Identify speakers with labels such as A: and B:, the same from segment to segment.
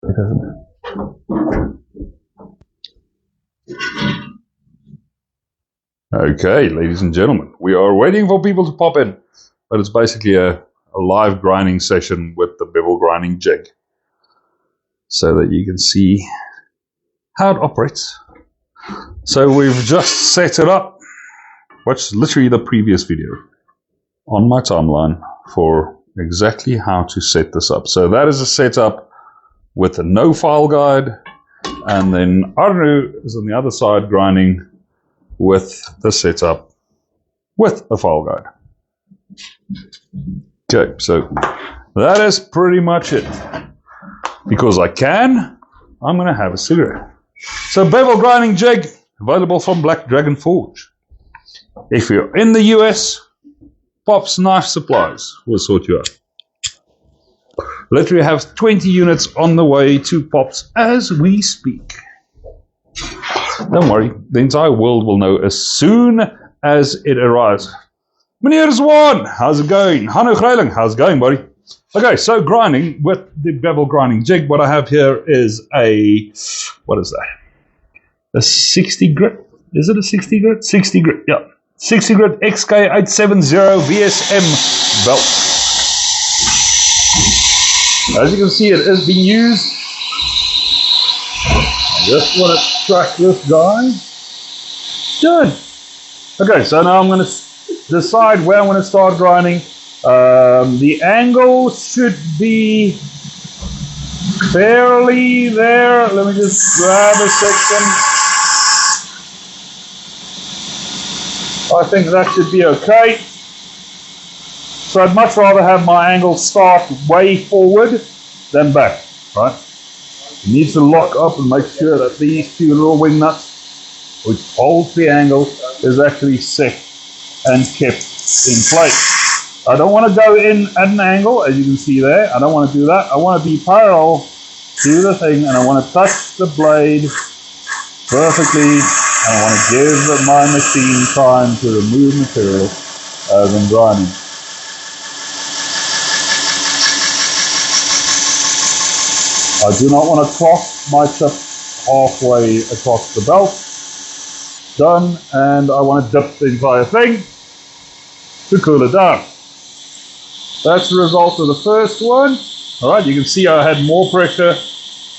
A: It doesn't. Okay, ladies and gentlemen, we are waiting for people to pop in, but it's basically a live grinding session with the Bevel Grinding Jig, so that you can see how it operates. So we've just set it up. Watch literally the previous video on my timeline for exactly how to set this up. So that is a setup with no file guide, and then Arnu is on the other side grinding with the setup with a file guide. Okay, so that is pretty much it. Because I can, I'm going to have a cigarette. So Bevel Grinding Jig, available from Black Dragon Forge. If you're in the US, Pop's Knife Supplies will sort you out. Literally have 20 units on the way to Pop's as we speak. Don't worry, the entire world will know as soon as it arrives. Meneer Zwan, how's it going? Hanno Greiling, how's it going, buddy? Okay, so grinding with the Bevel Grinding Jig. What I have here is a, what is that? A 60 grit? Is it a 60 grit? 60 grit, yeah. 60 grit XK870 VSM belt. As you can see, it is being used. I just want to track this guy. Done. Okay, so now I'm going to decide where I'm going to start grinding. The angle should be fairly there. Let me just grab a section. I think that should be okay. So I'd much rather have my angle start way forward than back, right? You need to lock up and make sure that these two little wing nuts, which holds the angle, is actually set and kept in place. I don't want to go in at an angle, as you can see there. I don't want to do that. I want to be parallel to the thing, and I want to touch the blade perfectly, and I want to give my machine time to remove material as I'm grinding. I do not want to cross my chip halfway across the belt. Done, and I want to dip the entire thing to cool it down. That's the result of the first one. Alright, you can see I had more pressure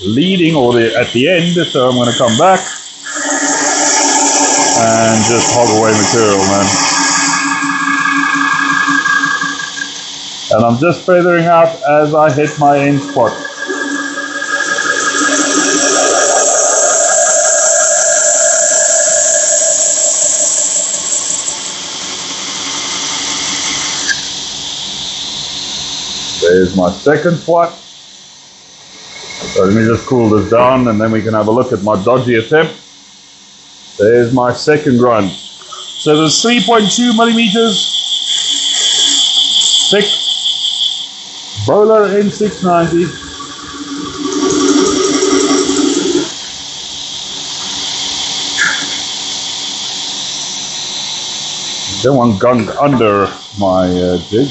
A: leading at the end, so I'm going to come back and just hog away material, man. And I'm just feathering out as I hit my end spot. There's my second spot. So let me just cool this down and then we can have a look at my dodgy attempt. There's my second run. So there's 3.2 millimeters thick Bowler N690. Don't want gunk under my jig.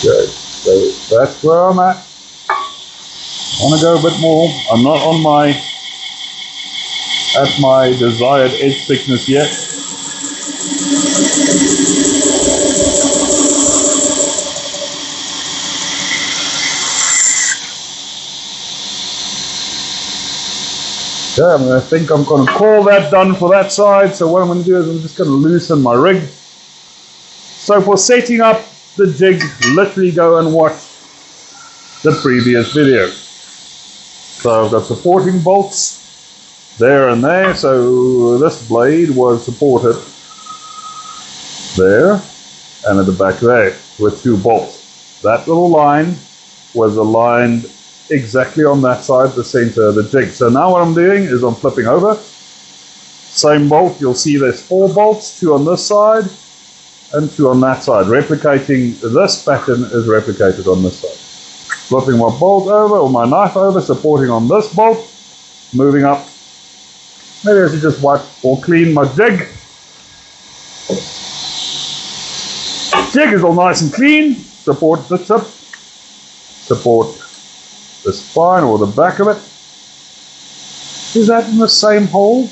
A: Good. So that's where I'm at. I want to go a bit more. I'm not on at my desired edge thickness yet. Okay, I'm going to call that done for that side. So what I'm going to do is I'm just going to loosen my rig. So for setting up the jig, literally go and watch the previous video. So I've got supporting bolts there and there. So this blade was supported there and at the back there with two bolts. That little line was aligned exactly on that side, the center of the jig. So now what I'm doing is I'm flipping over. Same bolt, you'll see there's 4 bolts, 2 on this side and 2 on that side. Replicating this pattern is replicated on this side. Flipping my bolt over or my knife over, supporting on this bolt, moving up. Maybe I should just wipe or clean my jig. Jig is all nice and clean. Support the tip, support the spine or the back of it. Is that in the same hole?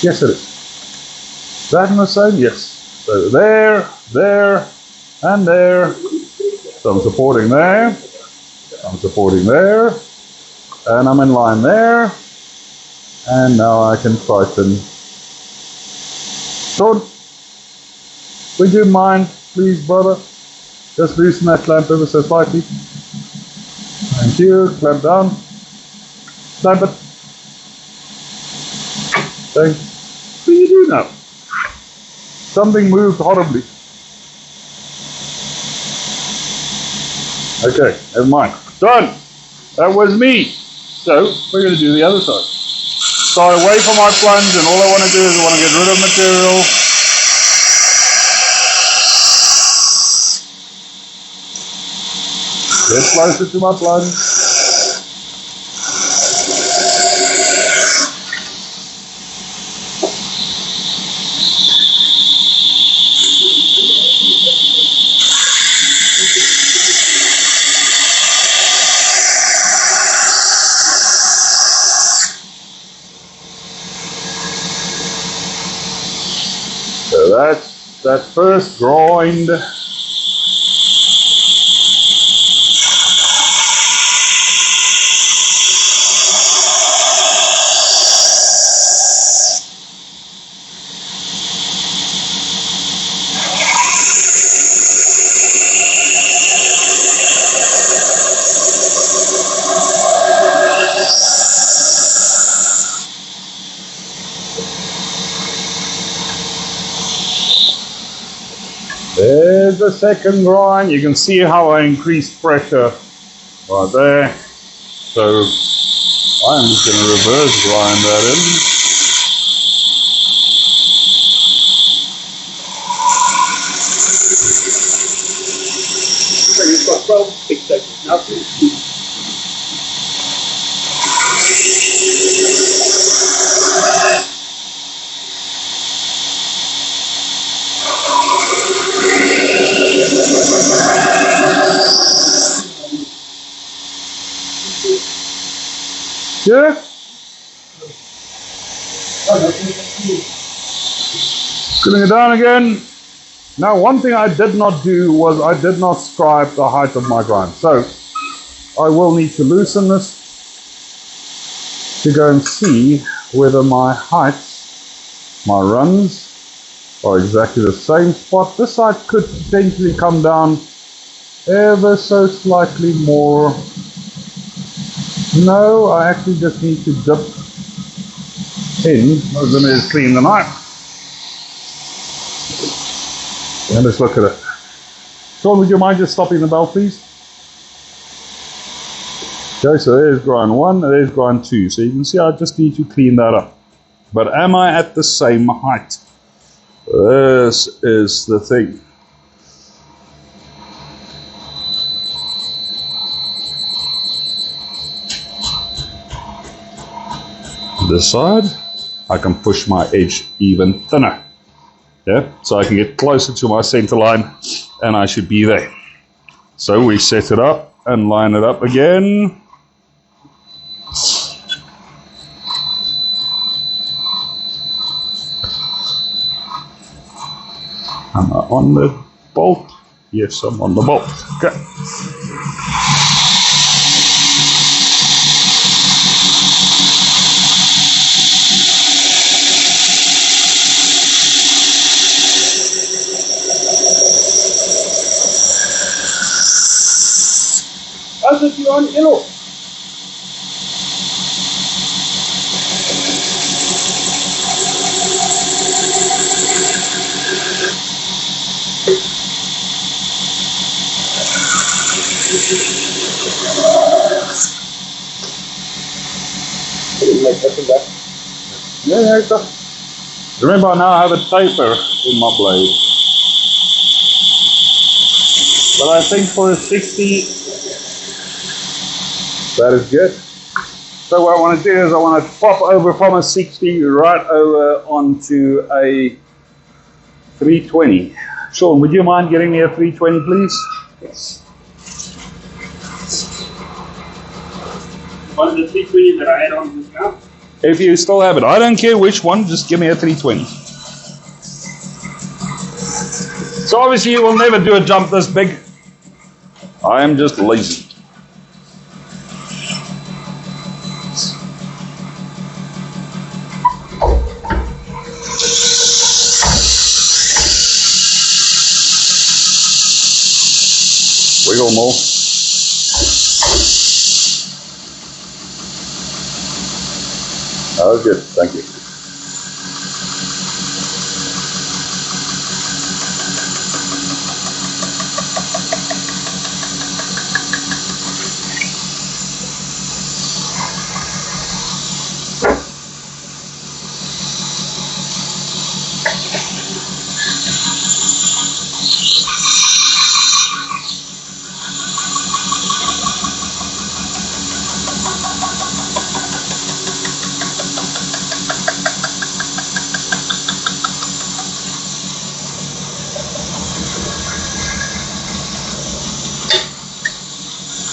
A: Yes, it is. Is that in the same? Yes. So there, there, and there. So I'm supporting there, I'm supporting there, and I'm in line there. And now I can tighten. Sean, would you mind, please, brother? Just loosen that clamp ever so slightly. Thank you. Clamp down. Clamp it. Thanks. What do you do now? Something moved horribly. Okay, never mind. Done. That was me. So we're going to do the other side. Start away from my plunge, and all I want to do is I want to get rid of material. Get closer to my plunge. So that's that first grind. There's the second grind. You can see how I increased pressure right there. So I'm just going to reverse grind that in.
B: So you've got 12 big sections now.
A: Yeah? Putting it down again. Now, one thing I did not do was I did not scribe the height of my grind. So I will need to loosen this to go and see whether my heights, my runs, are exactly the same spot. This side could potentially come down ever so slightly more. No, I actually just need to dip in. Let me just clean the knife. And let's look at it. Sean, would you mind just stopping the bell, please? Okay, so there's grind 1, there's grind 2. So you can see I just need to clean that up. But am I at the same height? This is the thing. This side, I can push my edge even thinner. Yeah, so I can get closer to my center line and I should be there. So we set it up and line it up again. Am I on the bolt? Yes, I'm on the bolt. Okay.
B: How's it you on yellow? didn't make nothing back.
A: Yeah, it's up. Remember, I now have a taper in my blade. But I think for a 60, that is good. So what I want to do is I want to pop over from a 60 right over onto a 320. Sean, would you mind getting me a 320, please?
B: Yes. One of the 320 that I had on just now.
A: If you still have it, I don't care which one, just give me a 320. So obviously you will never do a jump this big. I am just lazy. Wiggle more. Oh, good. Thank you.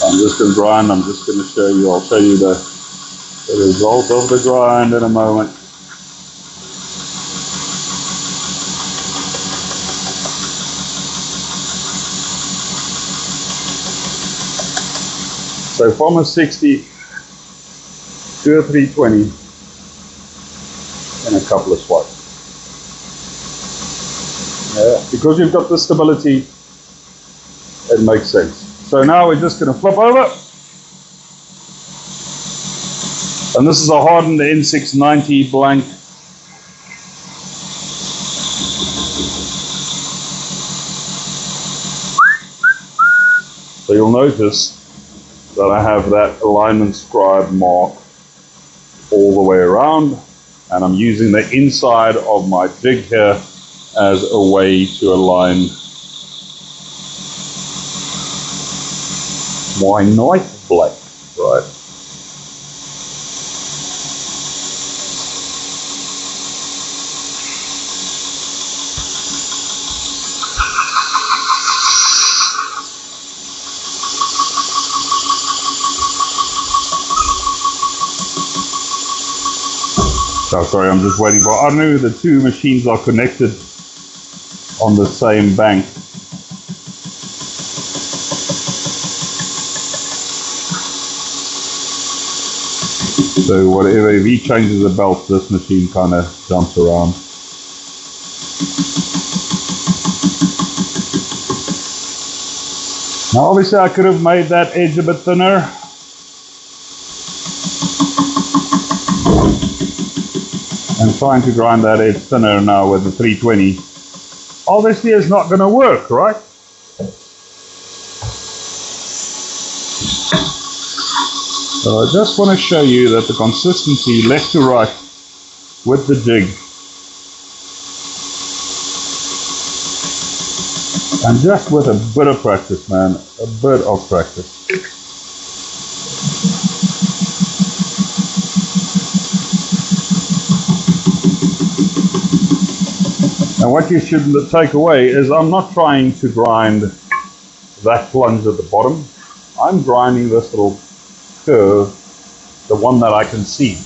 A: I'm just going to grind, I'm just going to show you, I'll show you the result of the grind in a moment. So from a 60 to a 320 in a couple of swipes. Yeah, because you've got the stability, it makes sense. So now we're just going to flip over. And this is a hardened N690 blank. So you'll notice that I have that alignment scribe mark all the way around. And I'm using the inside of my jig here as a way to align my knife blade, right? Oh, sorry, I'm just waiting for, I don't know if the two machines are connected on the same bank. So whatever, if he changes the belt, this machine kind of jumps around. Now obviously I could have made that edge a bit thinner. And trying to grind that edge thinner now with the 320 obviously is not going to work, right? So I just want to show you that the consistency left to right with the jig, and just with a bit of practice, man, a bit of practice. And what you should take away is I'm not trying to grind that plunge at the bottom. I'm grinding this little curve, the one that I can see.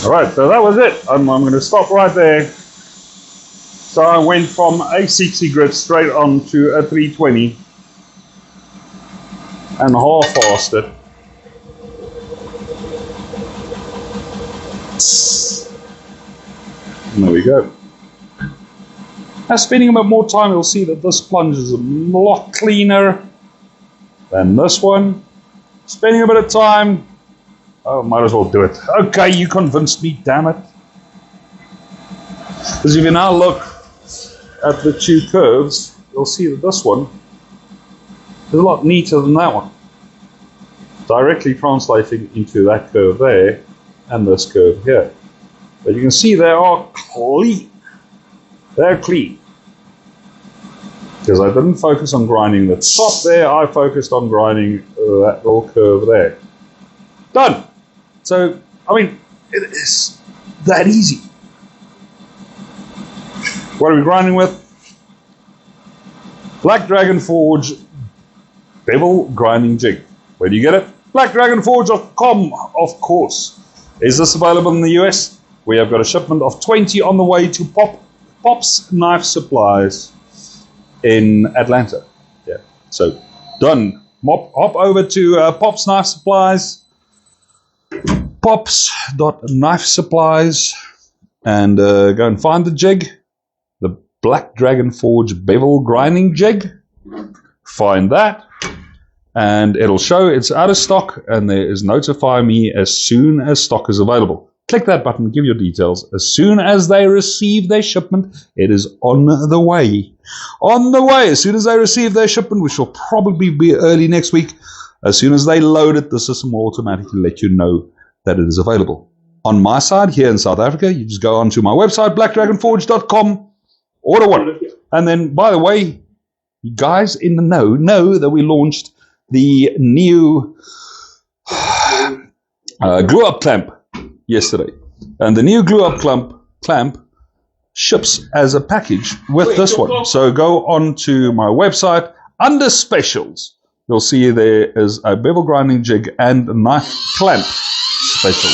A: Alright, so that was it. I'm going to stop right there. So I went from a 60 grit straight on to a 320 and half-assed it. And there we go. Now spending a bit more time, you'll see that this plunge is a lot cleaner than this one. Spending a bit of time, oh, might as well do it. Okay, you convinced me, damn it. Because if you now look at the two curves, you'll see that this one is a lot neater than that one. Directly translating into that curve there and this curve here. But you can see they are clean. They're clean. Because I didn't focus on grinding the top there, I focused on grinding that little curve there. Done! So, I mean, it is that easy. What are we grinding with? Black Dragon Forge Bevel Grinding Jig. Where do you get it? BlackDragonForge.com, of course. Is this available in the US? We have got a shipment of 20 on the way to Pop's Knife Supplies in Atlanta. Yeah, so done. Hop over to Pop's Knife Supplies, pops.knife supplies, and go and find the jig, the Black Dragon Forge Bevel Grinding Jig. Find that, and it'll show it's out of stock, and there is notify me as soon as stock is available. Click that button, give your details. As soon as they receive their shipment, it is on the way. On the way. As soon as they receive their shipment, which will probably be early next week, as soon as they load it, the system will automatically let you know that it is available. On my side, here in South Africa, you just go onto my website, blackdragonforge.com, order one. And then, by the way, you guys in the know that we launched the new glue-up clamp yesterday. And the new glue-up clamp ships as a package with this one. So go on to my website, under specials, you'll see there is a bevel grinding jig and a knife clamp special.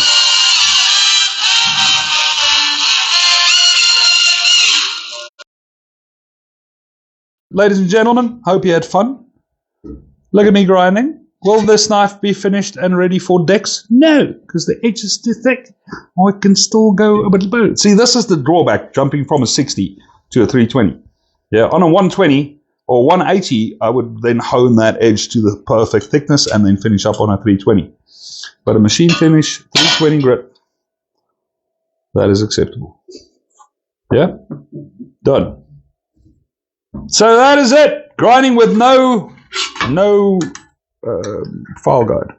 A: Ladies and gentlemen, hope you had fun. Look at me grinding. Will this knife be finished and ready for decks? No, because the edge is too thick. Or it can still go a bit low. See, this is the drawback, jumping from a 60 to a 320. Yeah, on a 120 or 180, I would then hone that edge to the perfect thickness and then finish up on a 320. But a machine finish, 320 grit, that is acceptable. Yeah? Done. So that is it. Grinding with no file guide.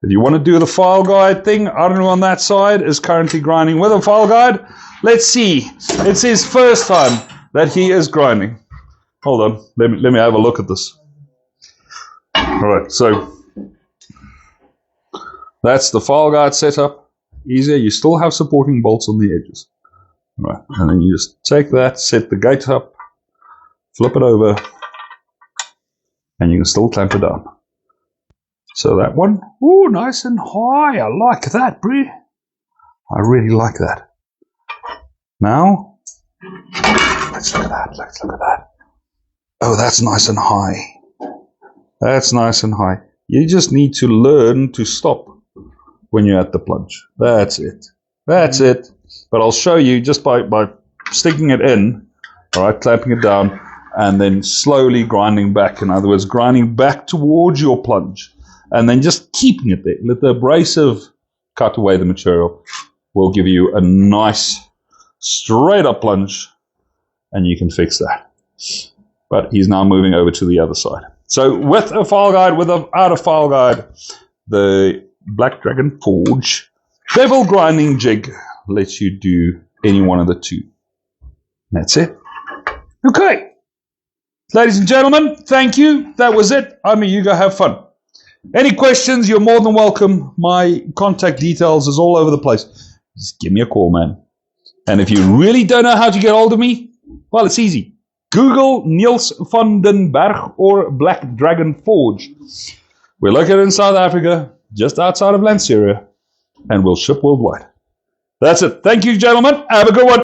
A: If you want to do the file guide thing, Arno on that side is currently grinding with a file guide. Let's see. It's his first time that he is grinding. Hold on. Let me have a look at this. Alright, so that's the file guide setup. Easier. You still have supporting bolts on the edges. Alright, and then you just take that, set the gate up, flip it over, and you can still clamp it down. So that one, ooh, nice and high. I like that, bro. I really like that. Now, let's look at that. Let's look at that. Oh, that's nice and high. That's nice and high. You just need to learn to stop when you're at the plunge. That's it. That's it. But I'll show you just by sticking it in, all right, clamping it down, and then slowly grinding back. In other words, grinding back towards your plunge. And then just keeping it there. Let the abrasive cut away the material. Will give you a nice straight up plunge. And you can fix that. But he's now moving over to the other side. So with a file guide, without a file guide, the Black Dragon Forge Bevel Grinding Jig lets you do any one of the two. That's it. Okay. Ladies and gentlemen, thank you. That was it. I'm a Hugo. Have fun. Any questions, you're more than welcome. My contact details is all over the place. Just give me a call, man. And if you really don't know how to get hold of me, well, it's easy. Google Niels van den Berg or Black Dragon Forge. We're located in South Africa, just outside of Lanseria, and we'll ship worldwide. That's it. Thank you, gentlemen. Have a good one.